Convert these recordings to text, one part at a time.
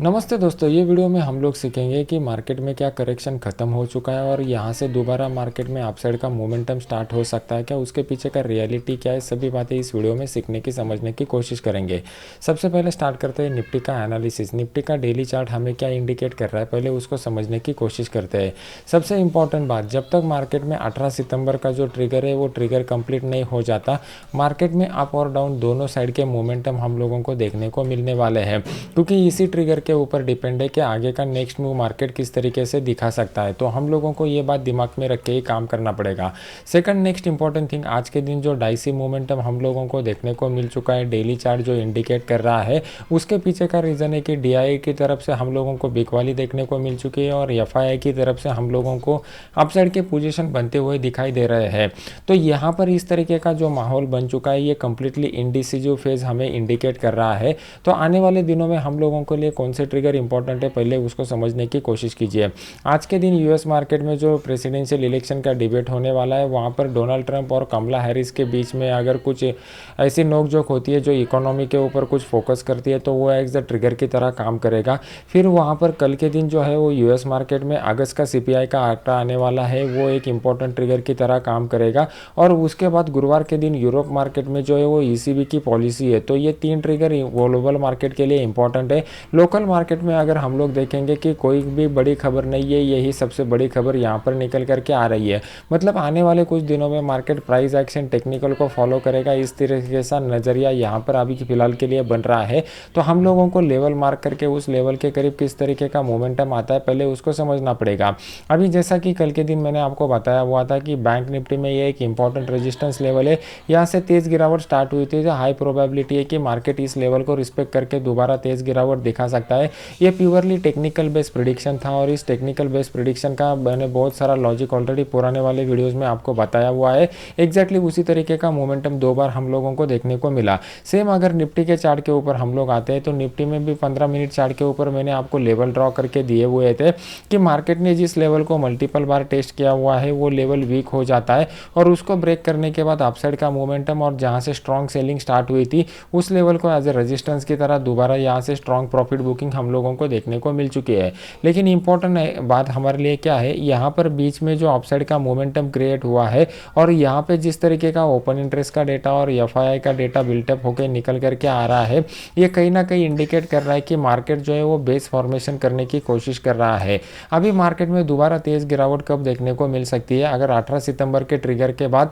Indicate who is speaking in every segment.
Speaker 1: नमस्ते दोस्तों, ये वीडियो में हम लोग सीखेंगे कि मार्केट में क्या करेक्शन ख़त्म हो चुका है और यहाँ से दोबारा मार्केट में अपसाइड का मोमेंटम स्टार्ट हो सकता है क्या, उसके पीछे का रियलिटी क्या है। सभी बातें इस वीडियो में सीखने की समझने की कोशिश करेंगे। सबसे पहले स्टार्ट करते हैं निफ्टी का एनालिसिस। निफ्टी का डेली चार्ट हमें क्या इंडिकेट कर रहा है, पहले उसको समझने की कोशिश करते हैं। सबसे इंपॉर्टेंट बात, जब तक मार्केट में 18 सितंबर का जो ट्रिगर है वो ट्रिगर कंप्लीट नहीं हो जाता, मार्केट में अप और डाउन दोनों साइड के मोमेंटम हम लोगों को देखने को मिलने वाले हैं, क्योंकि इसी ट्रिगर के ऊपर डिपेंड है कि आगे का नेक्स्ट मूव मार्केट किस तरीके से दिखा सकता है। तो हम लोगों को ये बात दिमाग में रख के ही काम करना पड़ेगा। सेकंड नेक्स्ट इंपॉर्टेंट थिंग, आज के दिन जो डाइसी मोमेंटम हम लोगों को देखने को मिल चुका है, डेली चार्ट जो इंडिकेट कर रहा है, उसके पीछे का रीज़न है कि डीआई की तरफ से हम लोगों को बिग वाली देखने को मिल चुकी है और एफआईआई की तरफ से हम लोगों को अपसाइड के पोजीशन बनते हुए दिखाई दे रहे हैं। तो यहाँ पर इस तरीके का जो माहौल बन चुका है, ये कंप्लीटली इंडिसिजिव फेज हमें इंडिकेट कर रहा है। तो आने वाले दिनों में हम लोगों के लिए कौन से ट्रिगर इंपॉर्टेंट है, पहले उसको समझने की कोशिश कीजिए। आज के दिन यूएस मार्केट में जो प्रेसिडेंशियल इलेक्शन का डिबेट होने वाला है, वहाँ पर डोनाल्ड ट्रंप और कमला हैरिस के बीच में अगर कुछ ऐसी नोकझोंक होती है जो इकोनॉमी के ऊपर कुछ फोकस करती है, तो वो एज द ट्रिगर की तरह काम करेगा। फिर वहाँ पर कल के दिन जो है वो यूएस मार्केट में अगस्त का सीपीआई का आंकड़ा आने वाला है, वो एक इंपॉर्टेंट ट्रिगर की तरह काम करेगा। और उसके बाद गुरुवार के दिन यूरोप मार्केट में जो है वो ईसीबी की पॉलिसी है। तो ये तीन ट्रिगर ग्लोबल मार्केट के लिए इंपॉर्टेंट है। लोकल मार्केट में अगर हम लोग देखेंगे कि कोई भी बड़ी खबर नहीं है, यही सबसे बड़ी खबर यहाँ पर निकल करके आ रही है। मतलब आने वाले कुछ दिनों में मार्केट प्राइस एक्शन टेक्निकल को फॉलो करेगा, इस तरीके का नज़रिया यहाँ पर अभी फिलहाल के लिए बन रहा है। तो हम लोगों को लेवल मार्क करके उस लेवल के करीब किस तरीके का मोमेंटम आता है, पहले उसको समझना पड़ेगा। अभी जैसा कि कल के दिन मैंने आपको बताया हुआ था कि बैंक निफ्टी में ये एक इंपॉर्टेंट रेजिस्टेंस लेवल है, यहाँ से तेज़ गिरावट स्टार्ट हुई थी, जो हाई प्रोबेबिलिटी है कि मार्केट इस लेवल को रिस्पेक्ट करके दोबारा तेज़ गिरावट दिखा सकता है। ये प्योरली टेक्निकल बेस्ड प्रिडिक्शन था और इस टेक्निकल बेस्ड प्रिडिक्शन का मैंने बहुत सारा लॉजिक ऑलरेडी पुराने वाले वीडियोस में आपको बताया हुआ है। एग्जैक्टली उसी तरीके का मोमेंटम दो बार हम लोगों को देखने को मिला। सेम अगर निफ्टी के चार्ट के ऊपर हम लोग आते हैं, तो निफ्टी में भी 15 मिनट चार्ट के ऊपर मैंने आपको लेवल ड्रॉ करके दिए हुए थे कि मार्केट ने जिस लेवल को मल्टीपल बार टेस्ट किया हुआ है, वो लेवल वीक हो जाता है और उसको ब्रेक करने के बाद अपसाइड का मोमेंटम और जहाँ से स्ट्रॉन्ग सेलिंग स्टार्ट हुई थी, उस लेवल को एज ए रेजिस्टेंस की तरह दोबारा यहाँ से स्ट्रॉन्ग प्रॉफिट बुकिंग हम लोगों को देखने को मिल चुकी है। लेकिन इंपॉर्टेंट बात हमारे लिए क्या है, यहाँ पर बीच में जो अपसाइड का मोमेंटम क्रिएट हुआ है और यहाँ पे जिस तरीके का ओपन इंटरेस्ट का डेटा और एफआईआई का डेटा बिल्टअप होकर निकल करके आ रहा है, ये कहीं ना कहीं इंडिकेट कर रहा है कि मार्केट जो है वो बेस फॉर्मेशन करने की कोशिश कर रहा है। अभी मार्केट में दोबारा तेज़ गिरावट कब देखने को मिल सकती है, अगर 18 सितंबर के ट्रिगर के बाद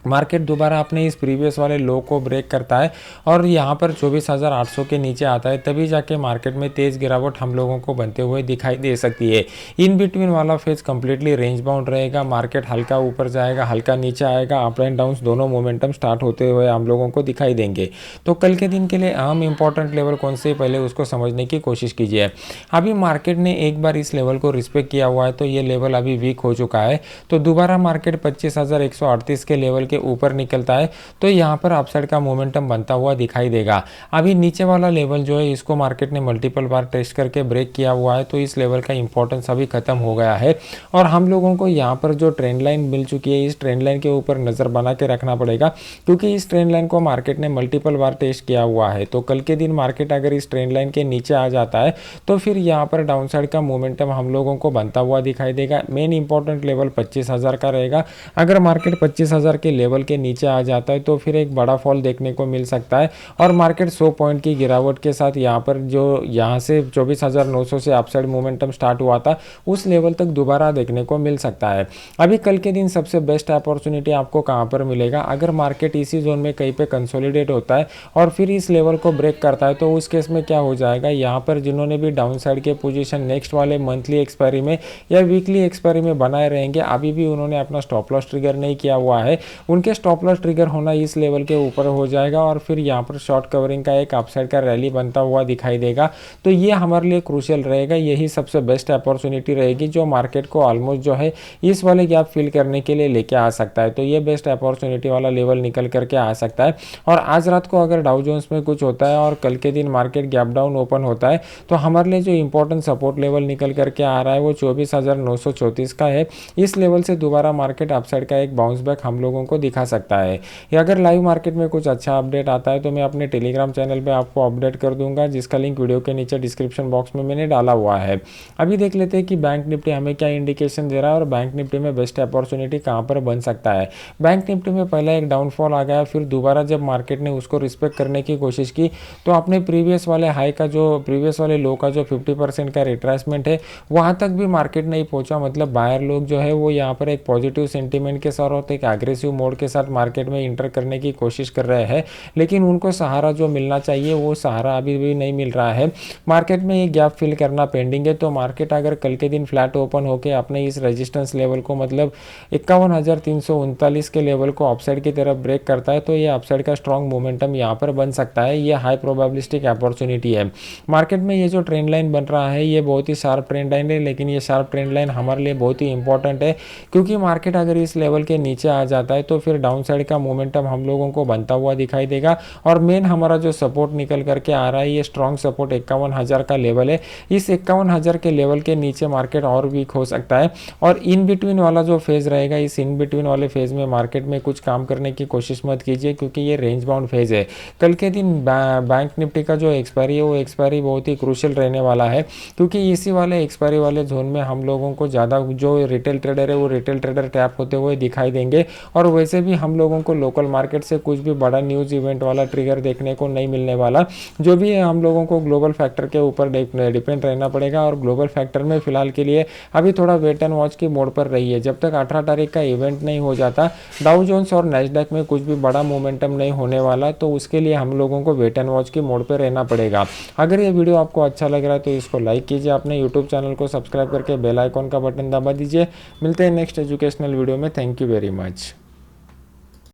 Speaker 1: मार्केट दोबारा अपने इस प्रीवियस वाले लो को ब्रेक करता है और यहाँ पर 24,800 के नीचे आता है, तभी जाके मार्केट में तेज़ गिरावट हम लोगों को बनते हुए दिखाई दे सकती है। इन बिटवीन वाला फेज कंप्लीटली रेंज बाउंड रहेगा, मार्केट हल्का ऊपर जाएगा, हल्का नीचे आएगा, अप एंड डाउन दोनों मोमेंटम स्टार्ट होते हुए हम लोगों को दिखाई देंगे। तो कल के दिन के लिए अहम इंपॉर्टेंट लेवल कौन से, पहले उसको समझने की कोशिश कीजिए। अभी मार्केट ने एक बार इस लेवल को रिस्पेक्ट किया हुआ है, तो ये लेवल अभी वीक हो चुका है। तो दोबारा मार्केट 25,138 के लेवल ऊपर निकलता है तो यहाँ पर अपसाइड का मोमेंटम बनता हुआ दिखाई देगा। अभी नीचे वाला लेवल जो है, इसको मार्केट ने मल्टीपल बार टेस्ट करके ब्रेक किया हुआ है, तो इस लेवल का इंपॉर्टेंस अभी खत्म हो गया है और हम लोगों को यहाँ पर जो ट्रेंड लाइन मिल चुकी है, इस ट्रेंड लाइन के ऊपर नज़र बना के रखना पड़ेगा, क्योंकि इस ट्रेंड लाइन को मार्केट ने मल्टीपल बार टेस्ट किया हुआ है। तो कल के दिन मार्केट अगर इस ट्रेंड लाइन के नीचे आ जाता है, तो फिर यहाँ पर डाउन साइड का मोमेंटम हम लोगों को बनता हुआ दिखाई देगा। मेन इंपॉर्टेंट लेवल 25,000 का रहेगा। अगर मार्केट 25,000 के लेवल के नीचे आ जाता है, तो फिर एक बड़ा फॉल देखने को मिल सकता है और मार्केट 100 पॉइंट की गिरावट के साथ यहाँ पर जो यहाँ से 24,900 से अपसाइड मोमेंटम स्टार्ट हुआ था, उस लेवल तक दोबारा देखने को मिल सकता है। अभी कल के दिन सबसे बेस्ट अपॉर्चुनिटी आपको कहाँ पर मिलेगा, अगर मार्केट इसी जोन में कहीं पे कंसोलिडेट होता है और फिर इस लेवल को ब्रेक करता है, तो उस केस में क्या हो जाएगा, यहाँ पर जिन्होंने भी डाउन साइड के पोजीशन नेक्स्ट वाले मंथली एक्सपायरी में या वीकली एक्सपायरी में बनाए रहेंगे, अभी भी उन्होंने अपना स्टॉप लॉस ट्रिगर नहीं किया हुआ है, उनके स्टॉप लॉस ट्रिगर होना इस लेवल के ऊपर हो जाएगा और फिर यहाँ पर शॉर्ट कवरिंग का एक अपसाइड का रैली बनता हुआ दिखाई देगा। तो ये हमारे लिए क्रूशियल रहेगा, यही सबसे बेस्ट अपॉर्चुनिटी रहेगी जो मार्केट को ऑलमोस्ट जो है इस वाले गैप फिल करने के लिए लेके आ सकता है। तो ये बेस्ट अपॉर्चुनिटी वाला लेवल निकल करके आ सकता है। और आज रात को अगर डाउ जोन्स में कुछ होता है और कल के दिन मार्केट गैप डाउन ओपन होता है, तो हमारे लिए जो इंपॉर्टेंट सपोर्ट लेवल निकल करके आ रहा है वो 24,934 का है। इस लेवल से दोबारा मार्केट अपसाइड का एक बाउंस बैक हम लोगों को आपको दिखा सकता है। या अगर लाइव मार्केट में कुछ अच्छा अपडेट आता है तो मैं अपने टेलीग्राम चैनल पे आपको अपडेट कर दूंगा, जिसका लिंक वीडियो के नीचे डिस्क्रिप्शन बॉक्स में मैंने डाला हुआ है। अभी देख लेते हैं कि बैंक निफ्टी हमें क्या इंडिकेशन दे रहा है और बैंक निफ्टी में बेस्ट अपॉर्चुनिटी कहाँ पर बन सकता है। बैंक निफ्टी में पहला एक डाउनफॉल आ गया, फिर दोबारा जब मार्केट ने उसको रिस्पेक्ट करने की कोशिश की तो अपने प्रीवियस वाले हाई का जो प्रीवियस वाले लो का जो 50% का रिट्रेसमेंट है वहाँ तक भी मार्केट नहीं पहुंचा। मतलब बायर लोग जो है वो यहाँ पर एक पॉजिटिव सेंटीमेंट के साथ और एक एग्रेसिव मोड के साथ मार्केट में इंटर करने की कोशिश कर रहे हैं, लेकिन उनको सहारा जो मिलना चाहिए वो सहारा अभी भी नहीं मिल रहा है। मार्केट में ये गैप फिल करना पेंडिंग है। तो मार्केट अगर कल के दिन फ्लैट ओपन होकर अपने इस रेजिस्टेंस लेवल को मतलब 51,339 के लेवल को अपसाइड की तरफ ब्रेक करता है तो ये अपसाइड का स्ट्रॉन्ग मोमेंटम यहाँ पर बन सकता है। ये हाई प्रोबेबिलिस्टिक अपॉर्चुनिटी है। मार्केट में ये जो ट्रेंड लाइन बन रहा है ये बहुत ही शार्प ट्रेंड लाइन है, लेकिन ये शार्प ट्रेंड लाइन हमारे लिए बहुत ही इंपॉर्टेंट है, क्योंकि मार्केट अगर इस लेवल के नीचे आ जाता है तो फिर डाउन साइड का मोमेंटम हम लोगों को बनता हुआ दिखाई देगा। और मेन हमारा जो सपोर्ट निकल करके आ रहा है ये स्ट्रॉन्ग सपोर्ट 51,000 का लेवल है। इस 51,000 के लेवल के नीचे मार्केट और वीक हो सकता है। और इन बिटवीन वाला जो फेज रहेगा, इस इन बिटवीन वाले फेज में मार्केट में कुछ काम करने की कोशिश मत कीजिए, क्योंकि ये रेंज बाउंड फेज है। कल के दिन बैंक निफ्टी का जो एक्सपायरी है वो एक्सपायरी बहुत ही क्रूशियल रहने वाला है, क्योंकि इसी वाले एक्सपायरी वाले जोन में हम लोगों को ज़्यादा जो रिटेल ट्रेडर है वो रिटेल ट्रेडर टैप होते हुए दिखाई देंगे। और वैसे भी हम लोगों को लोकल मार्केट से कुछ भी बड़ा न्यूज़ इवेंट वाला ट्रिगर देखने को नहीं मिलने वाला। जो भी है हम लोगों को ग्लोबल फैक्टर के ऊपर डिपेंड रहना पड़ेगा। और ग्लोबल फैक्टर में फिलहाल के लिए अभी थोड़ा वेट एंड वॉच की मोड पर रही है। जब तक 18 तारीख का इवेंट नहीं हो जाता डाउ जोन्स और नैस्डैक में कुछ भी बड़ा मोमेंटम नहीं होने वाला, तो उसके लिए हम लोगों को वेट एंड वॉच की मोड पर रहना पड़ेगा। अगर ये वीडियो आपको अच्छा लग रहा है तो इसको लाइक कीजिए, अपने यूट्यूब चैनल को सब्सक्राइब करके बेल आइकॉन का बटन दबा दीजिए। मिलते हैं नेक्स्ट एजुकेशनल वीडियो में। Thank you very much.